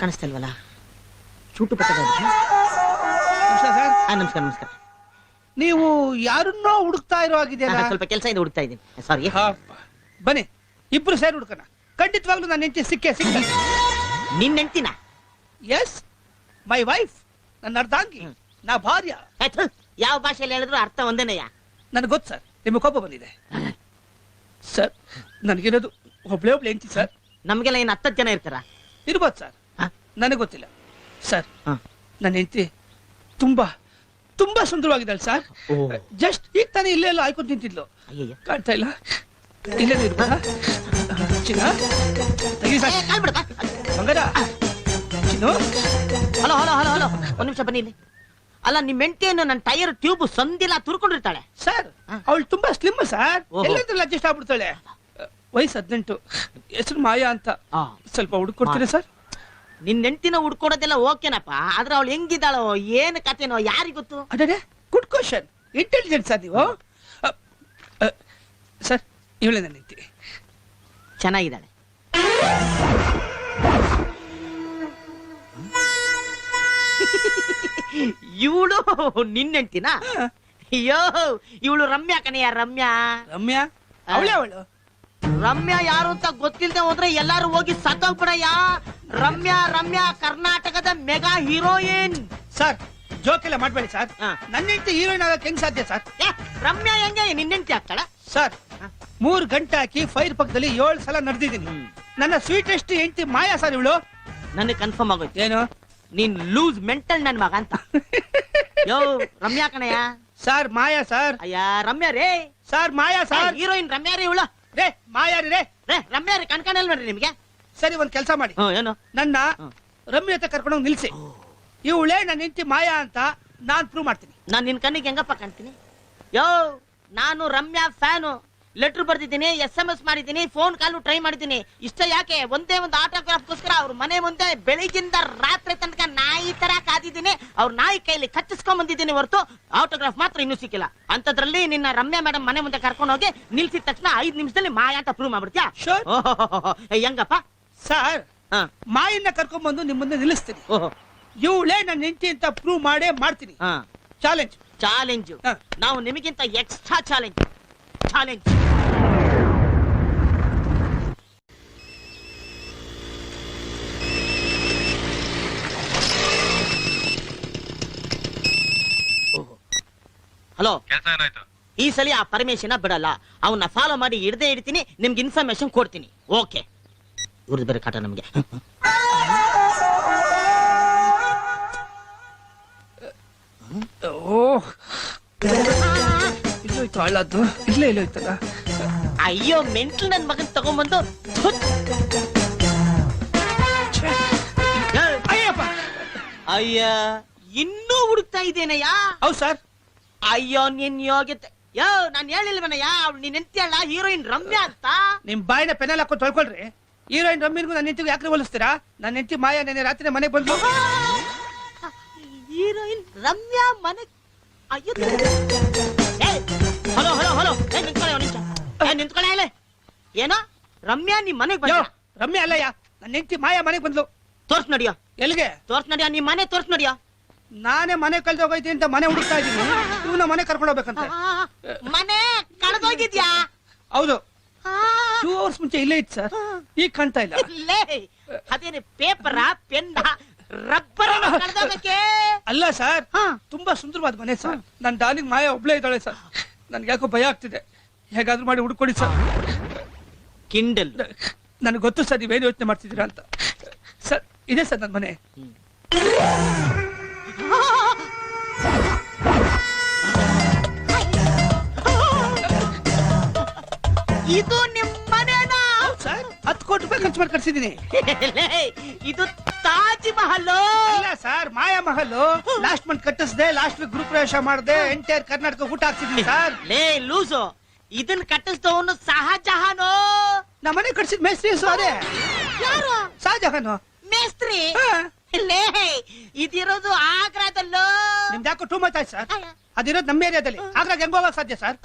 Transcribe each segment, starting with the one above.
ಕಾಣಿಸ್ತಾ ಇಲ್ವಲ್ಲ? ಚೂಟು ಪಕ್ಕ ನಮಸ್ಕಾರ ನಮಸ್ಕಾರ. ನೀವು ಯಾರನ್ನೋ ಹುಡುಕ್ತಾ ಇರೋ ಆಗಿದೆಯಲ್ಲ? ಸ್ವಲ್ಪ ಕೆಲಸ ಇದೆ, ಹುಡುಕ್ತಾ ಇದ್ದೀನಿ. ಸಾರಿ. ಬನ್ನಿ ಇಬ್ರು ಸೇರಿ ಹುಡುಕಣ. ಖಂಡಿತವಾಗ್ಲೂ ನನ್ನ ಹೆಂಡತಿ ಸಿಕ್ಕ ನಿನ್ನ ಹೆಂಡ್ತಿನ? ಎಸ್, ಮೈ ವೈಫ್, ನನ್ನ ಅರ್ಧಾಂಗಿ, ನಾ ಭಾರ್ಯ. ಯಾವ ಭಾಷೆಯಲ್ಲಿ ಹೇಳಿದ್ರು ಅರ್ಥ ಒಂದೇನೆಯಾ? ನನಗೆ ಗೊತ್ತು ಸರ್, ನಿಮಗೆ ಕೋಪ ಬಂದಿದೆ ಸರ್. ನನಗಿರೋದು ಒಬ್ಳೆ ಹೆಂಡತಿ ಸರ್. ನಮ್ಗೆಲ್ಲ ಏನು 10 ಜನ ಇರ್ತಾರ? ಇರ್ಬೋದು ಸರ್, ನನಗೆ ಗೊತ್ತಿಲ್ಲ ಸರ್. ನನ್ನ ಹೆಂಡತಿ ತುಂಬಾ ತುಂಬಾ ಸುಂದರವಾಗಿದ್ದಾಳೆ ಸರ್. ಜಸ್ಟ್ ಈಗ ತಾನೇ ಇಲ್ಲೇ ಎಲ್ಲ ಆಯ್ಕೊಂಡು ನಿಂತಿದ್ಲು. ಕಾಣ್ತಾ ಇಲ್ಲ? ಇಲ್ಲೇ ಇರ್ಬೋದಾ? ಚಿನ್ನ ತೆಗಿ ಸರ್. ಬಂಗಾರ ಚಿನ್ನು. ಹಲೋ ಹಲೋ ಹಲೋ ಹಲೋ, ಒಂದ್ ನಿಮಿಷ ಬನ್ನಿ ಇಲ್ಲಿ. ಅಲ್ಲ, ನಿಮ್ ಹೆಂಡತಿಯನ್ನು ನನ್ನ ಟೈರ್ ಟ್ಯೂಬ್ ಸಂದಿಲ್ಲ ತುರ್ಕೊಂಡಿರ್ತಾಳೆ ಸರ್. ಅವಳು ತುಂಬಾ ಸ್ಲಿಮ್ ಸರ್, ಎಲ್ಲಂದ್ರಲ್ಲಿ ಅಡ್ಜಸ್ಟ್ ಆಗ್ಬಿಡ್ತಾಳೆ. ವಯಸ್ಸು 18, ಹೆಸರು ಮಾಯಾ ಅಂತ. ಸ್ವಲ್ಪ ಹುಡುಕೊಡ್ತೀರಾ ಸರ್? ನಿನ್ನ ಹೆಂಡತಿನ ಹುಡ್ಕೊಡೋದೆಲ್ಲ ಓಕೆನಪ್ಪ, ಆದ್ರೆ ಅವಳು ಹೆಂಗಿದ್ದಾಳೋ ಏನ್ ಕತೆನೋ ಯಾರಿಗ್ ಗೊತ್ತು? ಅದೇ ಗುಡ್ ಕ್ವಶನ್, ಇಂಟೆಲಿಜೆಂಟ್ ಸರ್ ನೀವು. ಸರ್ ಇವಳೆ ನನ್ನ ಹೆಂಡತಿ. ಚೆನ್ನಾಗಿದ್ದಾಳೆ. ಇವಳು ನಿನ್ನ ಹೆಂಡತಿನ? ಅಯ್ಯೋ, ಇವಳು ರಮ್ಯಾ ಕಣೆಯ. ರಮ್ಯಾ ರಮ್ಯಾ ಅವಳೆ ಅವಳು. ರಮ್ಯಾ ಯಾರು ಅಂತ ಗೊತ್ತಿಲ್ಲದೆ ಹೋದ್ರೆ ಎಲ್ಲಾರು ಹೋಗಿ ಸತ್ತೋಗ್ಬಿಡಯ್ಯ. ರಮ್ಯಾ ರಮ್ಯಾ ಕರ್ನಾಟಕದ ಮೆಗಾ ಹೀರೋಯಿನ್. ಸರ್ ಜೋಕೆಲ್ಲ ಮಾಡ್ಬೇಡಿ ಸರ್. ನನ್ನ ಹೆಂಡತಿ ಹೀರೋಯಿನ್ ಆಗಕ್ಕೆ ಹೆಂಗ್ ಸಾಧ್ಯ ಸರ್? ರಮ್ಯಾ ಹೆಂಗೆ ನಿನ್ನ ಹೆಂಡತಿ ಆಗ್ತಾಳ? ಸರ್ 3 ಗಂಟೆ ಹಾಕಿ ಫೈರ್ ಪಕ್ಕದಲ್ಲಿ 7 ಸಲ ನಡೆದಿದ್ದೀನಿ. ನನ್ನ ಸ್ವೀಟೆಸ್ಟ್ ಹೆಂಡತಿ ಮಾಯಾ ಸರ್ ಇವಳು. ನನಗೆ ಕನ್ಫರ್ಮ್ ಆಗೋಯ್ತು. ಏನು? ನೀನ್ ಲೂಸ್ ಮೆಂಟಲ್ ನನ್ ಮಗ ಅಂತ. ಯೋ ರಮ್ಯಾ ಕಣಯ್ಯ. ಸರ್ ಮಾಯಾ ಸರ್. ಅಯ್ಯ ರಮ್ಯಾ ರೇ. ಸರ್ ಮಾಯಾ ಸರ್. ಹೀರೋಯಿನ್ ರಮ್ಯಾ ರೇ ಇವಳು. ರೇ ಮಾಯಾ ರೇ. ರಮ್ಯಾ ರೇ ಕಣ್ಕಣಲ್ ನೋಡ್ರಿ ನಿಮ್ಗೆ. ಸರಿ ಒಂದ್ ಕೆಲಸ ಮಾಡಿ, ಏನು? ನನ್ನ ರಮ್ಯಾ ಹತ್ರ ಕರ್ಕೊಂಡೋಗಿ ನಿಲ್ಸಿ. ಇವಳೇ ನನ್ನ ಹೆಂಡತಿ ಮಾಯಾ ಅಂತ ನಾನ್ ಪ್ರೂವ್ ಮಾಡ್ತೀನಿ. ನಾನ್ ನಿನ್ ಕಣ್ಣಿಗೆ ಹೆಂಗಪ್ಪ ಕಾಣ್ತೀನಿ? ಯೋ, ನಾನು ರಮ್ಯಾ ಫ್ಯಾನು. ಲೆಟರ್ ಬರ್ದಿದ್ದೀನಿ, SMS ಮಾಡಿದ್ದೀನಿ, ಫೋನ್ ಕಾಲು ಟ್ರೈ ಮಾಡಿದ್ದೀನಿ. ಇಷ್ಟ ಯಾಕೆ? ಒಂದೇ ಒಂದು ಆಟೋಗ್ರಾಫ್ಗೋಸ್ಕರ ಅವ್ರ ಮನೆ ಮುಂದೆ ಬೆಳಿಗ್ಗಿಂದ ರಾತ್ರಿ ತನಕ ನಾಯಿ ತರ ಕಾದಿದ್ದೀನಿ. ಅವ್ರ ನಾಯಿ ಕೈಲಿ ಕಚ್ಚಿಸ್ಕೊಂಡ್ ಬಂದಿದ್ದೀನಿ ಹೊರತು ಆಟೋಗ್ರಾಫ್ ಮಾತ್ರ ಇನ್ನೂ ಸಿಕ್ಕಿಲ್ಲ. ಅಂತದ್ರಲ್ಲಿ ನಿನ್ನ ರಮ್ಯಾ ಮೇಡಮ್ ಮನೆ ಮುಂದೆ ಕರ್ಕೊಂಡು ಹೋಗಿ ನಿಲ್ಸಿದ ತಕ್ಷಣ 5 ನಿಮಿಷದಲ್ಲಿ ಮಾಯಾ ಅಂತ ಪ್ರೂವ್ ಮಾಡ್ಬಿಡ್ತೀಯಾ? ಹೆಂಗಪ್ಪ? ಸರ್ ಮಾಯನ್ನ ಕರ್ಕೊಂಡ್ ಬಂದು ನಿಮ್ ಮುಂದೆ ನಿಲ್ಲಿಸ್ತೀನಿ. ಇವಳೇ ನನ್ನ ಹೆಂಡತಿ ಅಂತ ಪ್ರೂವ್ ಮಾಡೇ ಮಾಡ್ತೀನಿ. ಚಾಲೆಂಜ್. ಚಾಲೆಂಜ್? ನಾವು ನಿಮಗಿಂತ ಎಕ್ಸ್ಟ್ರಾ ಚಾಲೆಂಜ್. ಚಾಲೆಂಜ್. ಹಲೋ, ಈ ಸಲ ಆ ಪರಮೇಶನ ಬಿಡಲ್ಲ. ಅವನ್ನ ಫಾಲೋ ಮಾಡಿ ಹಿಡ್ದೇ ಹಿಡ್ತೀನಿ, ನಿಮ್ಗೆ ಇನ್ಫಾರ್ಮೇಶನ್ ಕೊಡ್ತೀನಿ. ಓಕೆ? ಇವ್ರದ್ದು ಬೇರೆ ಕಾಟ ನಮ್ಗೆ. ಇಲ್ಲೋಯ್ತು ಹಾಳಾದ್ದು. ಇಲ್ಲೇ ಇಲ್ಲೋಯ್ತಲ್ಲ. ಅಯ್ಯೋ ಮೆಂಟಲ್ ನನ್ ಮಗನ್ ತಗೊಂಡ್ಬಂದು. ಅಯ್ಯಪ್ಪ. ಅಯ್ಯ, ಇನ್ನೂ ಹುಡುಕ್ತಾ ಇದ್ದೇನಯ್ಯ? ಹೌದು ಸರ್. ಅಯ್ಯೋ ನಿನ್ ಯೋಗ್ಯತೆ. ಯೋ, ನಾನ್ ಹೇಳಿಲ್ವನಯ್ಯ ಅವ್ಳು ನಿನ್ ಹೆಂಡತಿಯಲ್ಲ ಹೀರೋಯಿನ್ ರಮ್ಯಾ ಅಂತ. ನಿಮ್ ಬಾಯಿನ ಪೆನಲ್ ಹಾಕೊಂಡು ತೊಳ್ಕೊಳ್ರಿ. ಹೀರೋಯಿನ್ ರಮ್ಯನ್ಗೂ ನನ್ನ ಹೆಂಡತಿಗೂ ಯಾಕೆ ಹೋಲಿಸ್ತೀರಾ? ನನ್ನ ಹೆಂಡತಿ ಮಾಯಾ ನೆನ್ನೆ ರಾತ್ರಿ ಮನೆಗೆ ಬಂದ್ಲು. ಹೀರೋಯಿನ್ ರಮ್ಯಾ ಮನೆ. ಅಯ್ಯೋ, ಹಲೋ ಹಲೋ ಹಲೋ, ನಿಂತ್ಕೊಳ್ಳಿ ಒಂದ್ ನಿಮಿಷ. ನಿಂತ್ಕೊಳ್ಳಿ ಇಲ್ಲ. ಏನೋ ರಮ್ಯಾ ನಿಮ್ ಮನೆಗ್ ಬಂದ? ರಮ್ಯಾ ಅಲ್ಲಯ್ಯ, ನನ್ನ ಹೆಂಡತಿ ಮಾಯಾ ಮನೆಗೆ ಬಂದ್ಲು. ತೋರ್ಸ್ ನಡಿಯೋ. ಎಲ್ಲಿಗೆ? ತೋರ್ಸ್ ನಡಿಯೋ, ನಿಮ್ ಮನೆ ತೋರ್ಸ್ ನಡಿಯೋ. ನಾನೇ ಮನೆ ಕಳ್ದೋಗೈತಿ ಅಂತ ಮನೆ ಹುಡುಕ್ತಾ ಇದ್ದೀನಿ. ಇವನ ಮನೆ ಕರ್ಕೊಂಡು ಹೋಗ್ಬೇಕಂತ. ಮನೆ ಕಳೆದೋಗಿದ್ಯಾ? ಹೌದು. 2 ಅವರ್ಸ್ ಮುಂಚೆ ಇಲ್ಲೇ ಇತ್ತು ಸರ್, ಈಗ ಕಾಣ್ತಾ ಇಲ್ಲ. ಅದೇನು ಪೇಪರ, ಪೆನ್, ರಬ್ಬರ್ ಕಳೆದೋಗಕ್ಕೆ? ಅಲ್ಲ ಸರ್, ತುಂಬಾ ಸುಂದರವಾದ ಮನೆ ಸರ್. ನನ್ನ ಡಾರ್ಲಿಂಗ್ ಮಾಯಾ ಒಬ್ಳೇ ಇದ್ದಾಳೆ ಸರ್. ನನ್ಗೆ ಯಾಕೋ ಭಯ ಆಗ್ತಿದೆ. ಹೇಗಾದ್ರೂ ಮಾಡಿ ಹುಡುಕೊಡಿ ಸರ್. ಕಿಂಡಲ್. ನನಗೆ ಗೊತ್ತು ಸರ್ ನೀವೇನು ಯೋಚನೆ ಮಾಡ್ತಿದ್ದೀರಾ ಅಂತ. ಸರ್ ಇದೆ ಸರ್ ನನ್ನ ಮನೆ. ಇದು ನಿಮ್ ಮನೆನಾ? ಸರ್ 10 ಕೋಟಿ ರೂಪಾಯಿ ಖರ್ಚು ಮಾಡಿ ಕಟ್ಸಿದ್ದೀನಿ. ಇದು ತಾಜ್ ಮಹಲ್ ಅಲ್ಲ sir, Maya Mahal. Last month ಕಟ್ಟಿಸ್ದೆ, ಲಾಸ್ಟ್ ವೀಕ್ ಗೃಹ ಪ್ರವೇಶ ಮಾಡಿದೆ, ಎಂಟೈರ್ ಕರ್ನಾಟಕ ಊಟ ಹಾಕ್ಸಿದ್ದೀನಿ ಸರ್. ಲೇ ಲೂಸು, ಇದನ್ನ ಕಟ್ಟಿಸಿದವನು ಶಹಜಹಾನು. ನಮ್ಮ ಮನೆ ಕಟ್ಸಿದ ಮೇಸ್ತ್ರಿ ಅದೇ. ಯಾರು? ಶಹಜಹಾನು ಮೇಸ್ತ್ರಿ. ಲೇ, ಇದಿರೋದು ಆಗ್ರಾದಲ್ಲೋ. ನಿಮ್ದು ಯಾಕೋ ಟೂ ಮಚ್ ಆಯ್ತು ಸರ್. ಅದಿರೋದು ನಮ್ಮ ಏರಿಯಾದಲ್ಲಿ. ಆಗ್ರಾಗ ಹೆಂಗ್ ಹೋಗಕ್ ಸಾಧ್ಯ ಸರ್?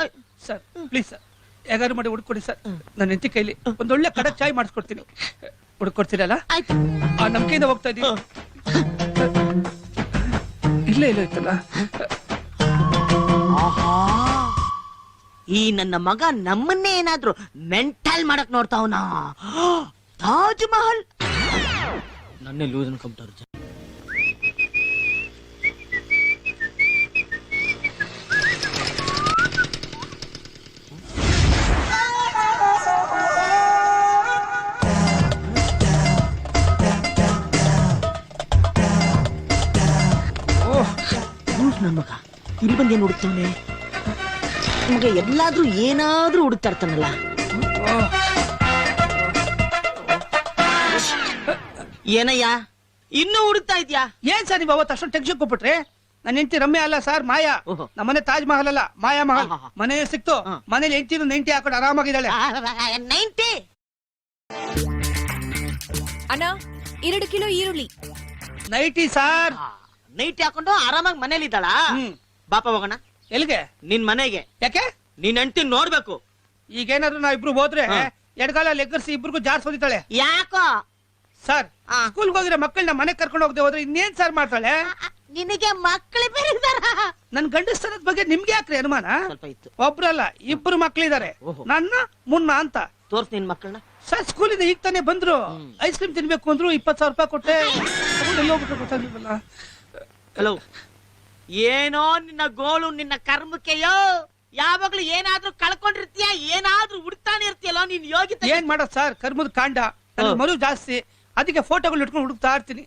ಸರ್ ಪ್ಲೀಸ್ ಸರ್, ಹೇಗಾದ್ರು ಮಾಡಿ ಹುಡುಕೊಡಿ ಸರ್. ನನ್ನ ಹೆಂಡತಿ ಕೈಲಿ ಒಂದೊಳ್ಳೆ ಕಡಕ್ ಚಾಯ್ ಮಾಡಿಸ್ಕೊಡ್ತೀನಿ. ಹುಡ್ಕೊಡ್ತೀರಲ್ಲ ಆಯ್ತು. ಆ ನಂಬಿಕೆಯಿಂದ ಹೋಗ್ತಾ ಇದೀವಿ. ಇಲ್ಲೇ ಇಲ್ಲ ಇತ್ತಲ್ಲ. ಆಹಾ, ಈ ನನ್ನ ಮಗ ನಮ್ಮನ್ನೇ ಏನಾದ್ರು ಮೆಂಟಲ್ ಮಾಡಕ್ ನೋಡ್ತಾವನ. ತಾಜ್ ಮಹಲ್ ನನ್ನೇ ಲೂಸ್ ಅನ್ಕೊಂಬಿಟ್ಟಾರ. ನನ್ ಮಗ ಇಲ್ಲಿ ಬಂದೇನು ಹುಡುಕ್ತಾವನೆ? ನಿಮಗೆ ಎಲ್ಲಾದ್ರೂ ಏನಾದ್ರೂ ಹುಡುಕ್ತಾ ಇರ್ತಾನಲ್ಲ. ಏನಯ್ಯ ಇನ್ನೂ ಹುಡುಕ್ತಾ ಇದ್ಯಾ? ಏನ್ ಸರ್ ನೀವು ಅವತ್ತು ಅಷ್ಟೊಂದು ಟೆನ್ಷನ್ ಕೊಟ್ಬಿಟ್ರೆ? ನನ್ನ ಹೆಂಡತಿ ರಮ್ಯಾ ಅಲ್ಲ ಸರ್, ಮಾಯಾ. ಓಹೋ. ನಮ್ಮನೆ ತಾಜ್ ಮಹಲ್ ಅಲ್ಲ, ಮಾಯಾ ಮಹಲ್. ಆಹಾ. ಮನೆ ಸಿಕ್ತು, ಮನೇಲಿ ಹೆಂಡತಿ ಹಾಕೊಂಡು ಆರಾಮಾಗಿದ್ದಾಳೆ. 90. ಅಣ್ಣ 2 ಕಿಲೋ ಈರುಳ್ಳಿ. Nighty sir. ನೈಟ್ ಹಾಕೊಂಡು ಆರಾಮಾಗಿ ಮನೇಲಿ ಇದ್ದಾಳ. ಬಾಪ ಹೋಗೋಣ. ಎಲ್ಲಿಗೆ? ನಿನ್ ಮನೆಗೆ. ಯಾಕೆ? ನಿನ್ ಹೆಂಡತಿ ನೋಡ್ಬೇಕು. ಈಗೇನಾದ್ರು ನಾವ್ ಇಬ್ರು ಹೋದ್ರೆ ಎಡಗಾಲ ಲೆಕ್ಕರ್ಸಿ ಇಬ್ರಿಗೂ ಜಾರ್ಸೋದಿತ್ತಾಳೆ. ಯಾಕೋ ಸರ್ ಸ್ಕೂಲ್ಗೆ ಹೋಗಿರೋ ಮಕ್ಕಳನ್ನ ಮನೆ ಕರ್ಕೊಂಡು ಹೋಗದೆ ಹೋದ್ರೆ ಇನ್ನೇನ್ ಸರ್ ಮಾಡ್ತಾಳೆ? ನಿನಗೆ ಮಕ್ಕಳು ಬೇರೆ ಇದ್ದಾರ? ನನ್ ಗಂಡಸ್ತನದ ಬಗ್ಗೆ ನಿಮ್ಗೆ ಯಾಕ್ರಿ ಅನುಮಾನ? ಸ್ವಲ್ಪ ಇತ್ತು. ಒಬ್ರಲ್ಲ ಇಬ್ರು ಮಕ್ಳಿದಾರೆ, ನನ್ನ ಮುನ್ನ ಅಂತ. ತೋರ್ಸ್ ನಿನ್ ಮಕ್ಕಳನ್ನ. ಸರ್ ಸ್ಕೂಲಿಂದ ಈಗ ತಾನೇ ಬಂದ್ರು. ಐಸ್ ಕ್ರೀಮ್ ತಿನ್ಬೇಕು ಅಂದ್ರು, 20,000 ರೂಪಾಯಿ ಕೊಟ್ಟೆ. ಎಲ್ಲೋಗ್ಬಿಟ್ರು ಗೊತ್ತಾಗ್ಲಿಲ್ಲ. ಹಲೋ, ಏನೋ ನಿನ್ನ ಗೋಳು, ನಿನ್ನ ಕರ್ಮಕ್ಕೆಯೋ. ಯಾವಾಗ್ಲೂ ಏನಾದ್ರೂ ಕಳ್ಕೊಂಡಿರ್ತೀಯ, ಏನಾದ್ರೂ ಹುಡ್ತಾನೆ ಇರ್ತೀಯಲ್ಲ ನೀನ್ ಯೋಗಿತ. ಏನ್ ಮಾಡೋದ್ ಸರ್, ಕರ್ಮದ ಕಾಂಡ. ಮರು ಜಾಸ್ತಿ, ಅದಕ್ಕೆ ಫೋಟೋಗಳು ಇಟ್ಕೊಂಡು ಹುಡುಕ್ತಾ ಇರ್ತೀನಿ.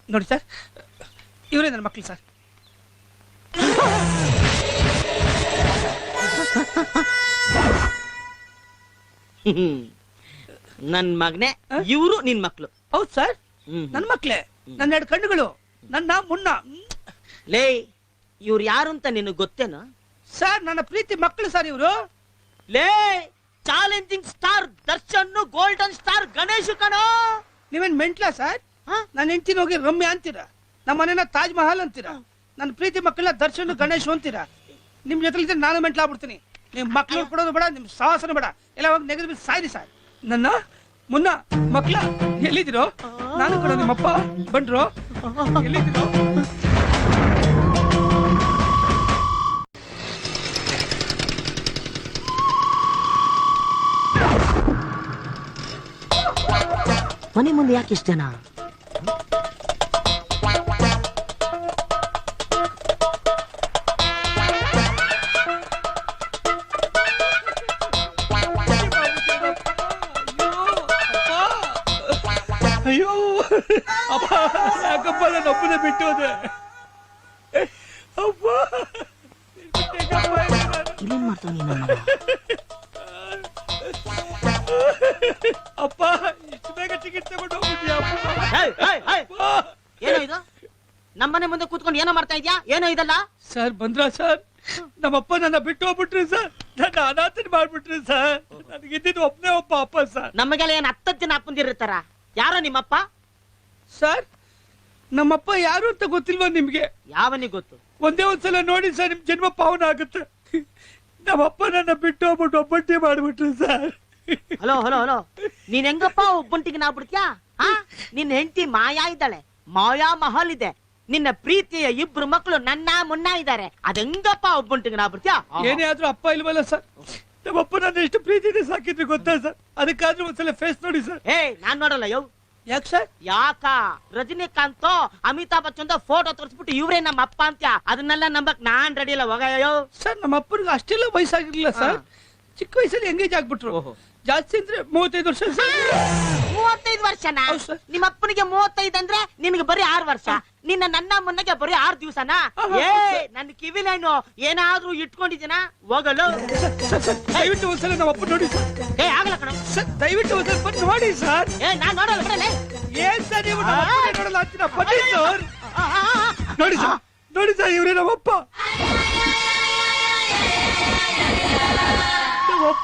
ನೋಡಿ ಸರ್, ಇವರೇ ನನ್ನ ಮಕ್ಳು ಸರ್. ನನ್ ಮಗನೆ, ಇವ್ರು ನಿನ್ ಮಕ್ಳು. ಹೌದ್ ಸರ್, ನನ್ ಮಕ್ಳೇ. ನನ್ನ 2 ಕಣ್ಣುಗಳು, ನನ್ನ ಮುನ್ನ. ಲೇ, ಇವ್ರು ಯಾರು ಅಂತ ನಿನಗ್ ಗೊತ್ತೇನು? ಸರ್ ನನ್ನ ಪ್ರೀತಿ ಮಕ್ಕಳು ಸರ್ ಇವರು. ಲೇ, challenging star Darshan, golden star Ganesh ಕಣೋ. ನೀವೇನ್ ಮೆಂಟ್ಲಾ ಸರ್? ನನ್ನ ಹೆಂಡತಿನ ಹೋಗಿ ರಮ್ಯಾ ಅಂತೀರಾ, ನಮ್ಮ ಮನೇನ ತಾಜ್ ಮಹಲ್ ಅಂತೀರಾ, ನನ್ನ ಪ್ರೀತಿ ಮಕ್ಕಳನ್ನ ದರ್ಶನ್ ಗಣೇಶ್ ಅಂತೀರಾ. ನಿಮ್ ಜೊತೆ ನಾನು ಮೆಂಟ್ಲಾಗ್ಬಿಡ್ತೀನಿ. ನಿಮ್ ಮಕ್ಳು ಕೊಡೋದು ಬೇಡ, ನಿಮ್ ಸಾಹಸನ ಬೇಡ, ಎಲ್ಲ ಹೋಗಿ ನೆಗೆದು ಬಿದ್ದು ಸಾಯ್ರಿ ಸರ್. ನನ್ನ ಮುನ್ನ ಮಕ್ಳ ಎಲ್ಲಿದ್ದೀರೋ? ನಾನು ಕೂಡ ನಿಮ್ಮಪ್ಪ ಬಂದ್ರು. ಎಲ್ಲಿದ್ದೀರೋ? ಮನೆ ಮುಂದೆ ಯಾಕೆ ಇಷ್ಟ ಜನ? ಅಯ್ಯೋ ಅಪ್ಪ, ಯಾಕಪ್ಪ ನನ್ನ ಒಬ್ಬನೇ ಬಿಟ್ಟು ಹೋದೆ? ಅಪ್ಪ ಇಲ್ಲೇನ್ ಮಾಡ್ತಾವ ನೀನು? ನನ್ನ ಮಗ ಅಪ್ಪ, ಇಷ್ಟು ಬೇಗ ಟಿಕೆಟ್ ತಗೊಂಡು ಹೋಗ್ಬಿಟ್ಯಾ? ಏನೋ ಇದು? ನಮ್ಮನೆ ಮುಂದೆ ಕೂತ್ಕೊಂಡು ಏನೋ ಮಾಡ್ತಾ ಇದ್ಯಾ? ಏನೋ ಇದಲ್ಲ? ಸರ್ ಬಂದ್ರ ಸರ್? ನಮ್ಮಪ್ಪ ನನ್ನ ಬಿಟ್ಟು ಹೋಗ್ಬಿಟ್ರಿ ಸರ್, ನನ್ನ ಅನಾಥನ ಮಾಡ್ಬಿಟ್ರಿ ಸರ್. ನನಗಿದ್ದಿದ್ದು ಒಬ್ಬನೇ ಒಬ್ಬ ಅಪ್ಪ ಸರ್. ನಮಗೆಲ್ಲ ಏನ್ 10 ಜನ ಅಪ್ಪಂದಿರ್ತಾರ? ಯಾರೋ ನಿಮ್ಮಪ್ಪ? ಸರ್ ನಮ್ಮಪ್ಪ ಯಾರು ಅಂತ ಗೊತ್ತಿಲ್ವಾ ನಿಮ್ಗೆ? ಯಾವನಿಗೆ ಗೊತ್ತು? ಒಂದೇ ಒಂದ್ಸಲ ನೋಡಿ ಸರ್, ನಿಮ್ ಜನ್ಮ ಪಾವನ ಆಗುತ್ತೆ. ನಮ್ಮಪ್ಪ ನನ್ನ ಬಿಟ್ಟು ಹೋಗ್ಬಿಟ್ಟು ಒಬ್ಬಂಟಿ ಮಾಡ್ಬಿಟ್ರಿ ಸರ್. ಹಲೋ ಹಲೋ ಹಲೋ, ನೀನ್ ಹೆಂಗಪ್ಪ ಒಬ್ಬಂಟಿಗೆ ನಾಗ್ಬಿಡ್ತೀಯಾ? ನಿನ್ ಹೆಂಡತಿ ಮಾಯಾ ಇದ್ದಾಳೆ, ಮಾಯಾ ಮಹಲ್ ಇದೆ, ನಿನ್ನ ಪ್ರೀತಿಯ 2 ಮಕ್ಕಳು ನನ್ನ ಮುನ್ನ ಇದ್ದಾರೆ. ಅದೆಂಗಪ್ಪ ಒಬ್ಬಂಟಿಗೆ ನಾಗ್ಬಿಡ್ತೀಯಾ? ಏನೇ ಆದ್ರೂ ಅಪ್ಪ ಇಲ್ವಲ್ಲ ಸರ್. ನಮ್ಮಪ್ಪ ನನ್ನ ಎಷ್ಟು ಪ್ರೀತಿನೇ ಸಾಕಿದ್ರು ಗೊತ್ತಾ ಸರ್? ಅದಕ್ಕಾದ್ರೂ ಒಂದ್ಸಲ ಫೇಸ್ ನೋಡಿ ಸರ್. ನಾನ್ ನೋಡಲ್ಲ ಯೋ. ಯಾಕೆ ಸರ್? ಯಾಕ ರಜನಿಕಾಂತ್ ಅಮಿತಾಬ್ ಬಚ್ಚನ್ ಫೋಟೋ ತೋರಿಸ್ಬಿಟ್ಟು ಇವ್ರೇ ನಮ್ಮ ಅಪ್ಪ ಅಂತ, ಅದನ್ನೆಲ್ಲ ನಂಬಕ್ ನಾನ್ ರೆಡಿ ಇಲ್ಲ. ಹೋಗಯ್ಯೋ ಸರ್ ನಮ್ಮ ಅಪ್ಪನಿಗೆ ಅಷ್ಟೆಲ್ಲ ವಯಸ್ಸಾಗಿರ್ಲಿಲ್ಲ ಸರ್. ಚಿಕ್ಕ ವಯಸ್ಸಲ್ಲಿ ಎಂಗೇಜ್ ಆಗ್ಬಿಟ್ರು. ಜಾಸ್ತಿ ಅಂದ್ರೆ 35 ವರ್ಷ ಸರ್. 35 ವರ್ಷನಾ? ನಿಮ್ಮ ಅಪ್ಪನಿಗೆ 35 ಅಂದ್ರೆ ನಿನ್ಗೆ ಬರೀ 6 ವರ್ಷ. ನಿನ್ನ ನನ್ನ ಮುನ್ನಗೆ ಬರೀ 6 ದಿವಸನಾ? ನನ್ನ ಕಿವಿಲೇನು ಏನಾದ್ರೂ ಇಟ್ಕೊಂಡಿದ್ದೀನ? ಹೋಗಲು ದಯವಿಟ್ಟು ಒಂದ್ಸಲ ನಮ್ಮ ಅಪ್ಪ ನೋಡಿ ಸರ್. ಆಗಲ್ಲ ಕಣ ಸರ್, ದಯವಿಟ್ಟು ಒಂದ್ಸಲ ಬಂದು ನೋಡಿ ಸರ್. ನಾನ್ ನೋಡಲ್ಲ ಬಿಡಲೆ. ಏನ್ ಸರ್ ನೀವು ನಮ್ಮ ಅಪ್ಪನೇ ನೋಡಲ್ಲ ಅಂತೀರಾ? ಬನ್ನಿ ಸರ್, ನೋಡಿ ಸರ್, ನೋಡಿ ಸರ್, ಇವ್ರೇ ನಮ್ಮಪ್ಪ.